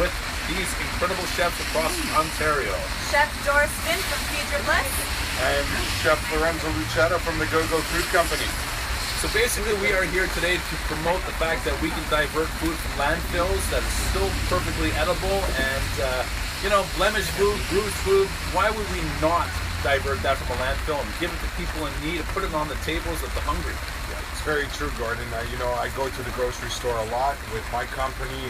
with these incredible chefs across Ontario. Chef Doris Finn from Feed Your Bliss. And Chef Lorenzo Lucetta from the Go-Go Food Company. So basically we are here today to promote the fact that we can divert food from landfills that is still perfectly edible and, blemished food, bruised food. Why would we not divert that from a landfill and give it to people in need and put it on the tables of the hungry? Yeah, it's very true, Gordon. I go to the grocery store a lot with my company,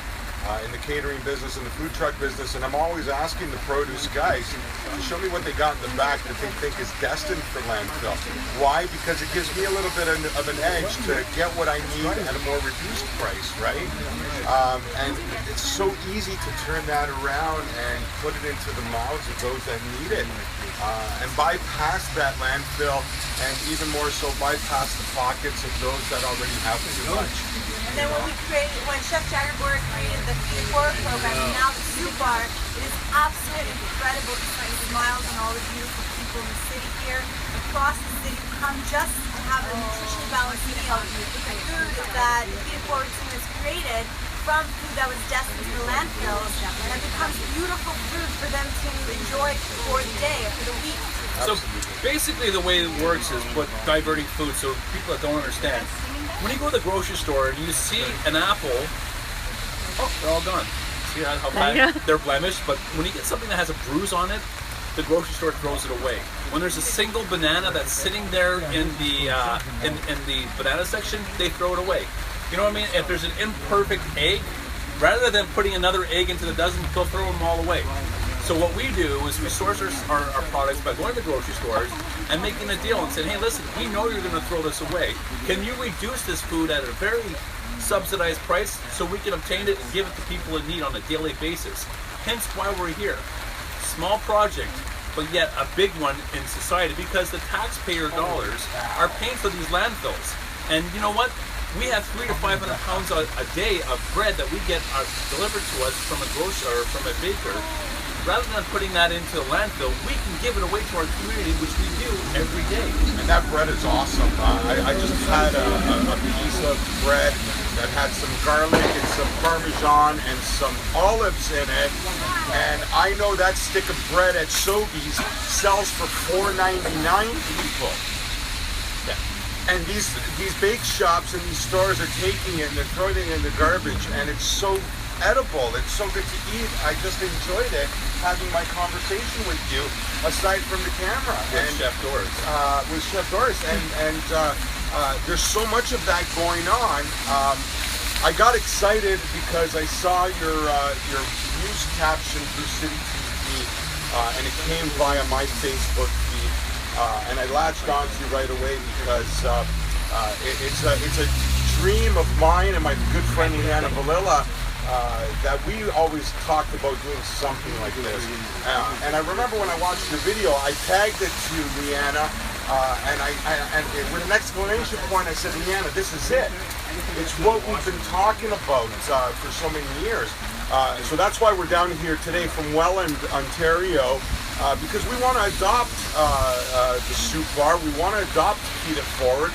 in the catering business and the food truck business, and I'm always asking the produce guys to show me what they got in the back that they think is destined for landfill. Why? Because it gives me a little bit of an edge to get what I need at a more reduced price, right? And it's so easy to turn that around and put it into the mouths of those that need it, and bypass that landfill, and even more so bypass the pockets of those that already have too much. And then when Chef Jagger Gordon created the Feed Forward program, and now the soup bar, it is absolutely incredible to see smiles on all the beautiful people in the city here, across the city, come just to have a nutritionally balanced meal with the food that the Feed Forward team has created from food that was destined to the landfills, and it becomes beautiful food for them to enjoy for the day or for the week. So basically the way it works is with diverting food, so people that don't understand, when you go to the grocery store and you see an apple, they're all gone. See how bad they're blemished, but when you get something that has a bruise on it, the grocery store throws it away. When there's a single banana that's sitting there in the banana section, they throw it away. You know what I mean? If there's an imperfect egg, rather than putting another egg into the dozen, they'll throw them all away. So what we do is we source our products by going to the grocery stores and making a deal and saying, hey, listen, we know you're going to throw this away. Can you reduce this food at a very subsidized price so we can obtain it and give it to people in need on a daily basis? Hence why we're here. Small project, but yet a big one in society, because the taxpayer dollars are paying for these landfills. And you know what? We have 300 to 500 pounds a day of bread that we get delivered to us from a grocer or from a baker. Rather than putting that into the landfill, we can give it away to our community, which we do every day. And that bread is awesome. I just had a piece of bread that had some garlic and some Parmesan and some olives in it. And I know that stick of bread at Sobeys sells for $4.99, people. And these bake shops and these stores are taking it and they're throwing it in the garbage, and it's so edible. It's so good to eat. I just enjoyed it, having my conversation with you, aside from the camera. With Chef Doris. With Chef Doris. And there's so much of that going on. I got excited because I saw your news caption through City TV, and it came via my Facebook feed. And I latched on to you right away because it's a dream of mine and my good friend Leanna Valilla that we always talked about doing something like this. And I remember when I watched the video, I tagged it to Leanna, and with an exclamation point, I said, Leanna, this is it. It's what we've been talking about for so many years. So that's why we're down here today from Welland, Ontario, because we want to adopt the soup bar. We want to adopt Feed It Forward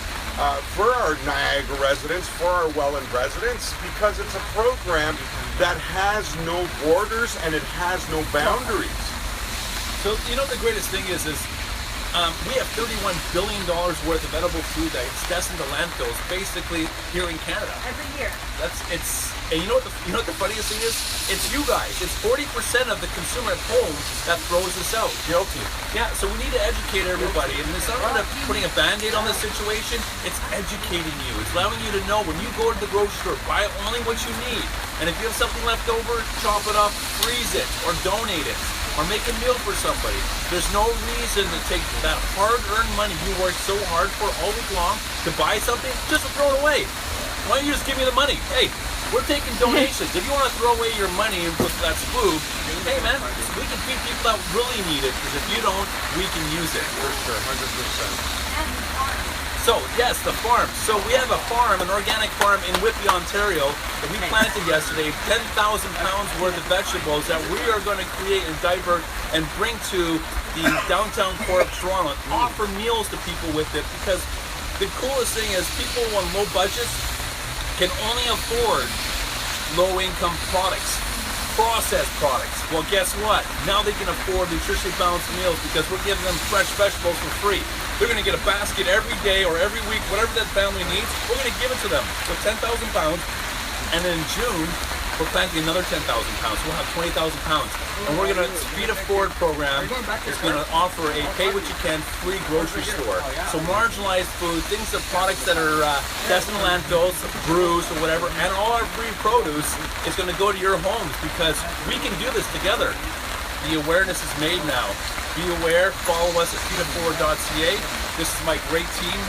for our Niagara residents, for our Welland residents, because it's a program that has no borders and it has no boundaries. So you know the greatest thing is we have $31 billion worth of edible food that is destined to landfills, basically here in Canada. Every year. And you know what the funniest thing is? It's you guys. It's 40% of the consumer at home that throws this out. Guilty. Yeah, so we need to educate everybody. And it's not about putting a Band-Aid on this situation. It's educating you. It's allowing you to know when you go to the grocery store, buy only what you need. And if you have something left over, chop it up, freeze it, or donate it, or make a meal for somebody. There's no reason to take that hard-earned money you worked so hard for all week long to buy something, just to throw it away. Why don't you just give me the money? Hey, we're taking donations. If you want to throw away your money with that food, hey man, we can feed people that really need it, because if you don't, we can use it. For sure, 100%. So, yes, the farm. So we have a farm, an organic farm in Whitby, Ontario, that we planted yesterday, 10,000 pounds worth of vegetables that we are going to create and divert and bring to the downtown core of Toronto and offer meals to people with it, because the coolest thing is people on low budgets can only afford low-income products. processed products. Well, guess what? Now they can afford nutritionally balanced meals because we're giving them fresh vegetables for free. They're going to get a basket every day or every week, whatever that family needs. We're going to give it to them. So 10,000 pounds, and then in June, we're planting another 10,000 pounds. We'll have 20,000 pounds. And we're going to, Feed It Forward program is going to offer a pay-what-you-can free grocery store. So marginalized food, things of products that are destined to landfills, brews or whatever, and all our free produce is going to go to your homes because we can do this together. The awareness is made now. Be aware, follow us at feeditforward.ca. This is my great team.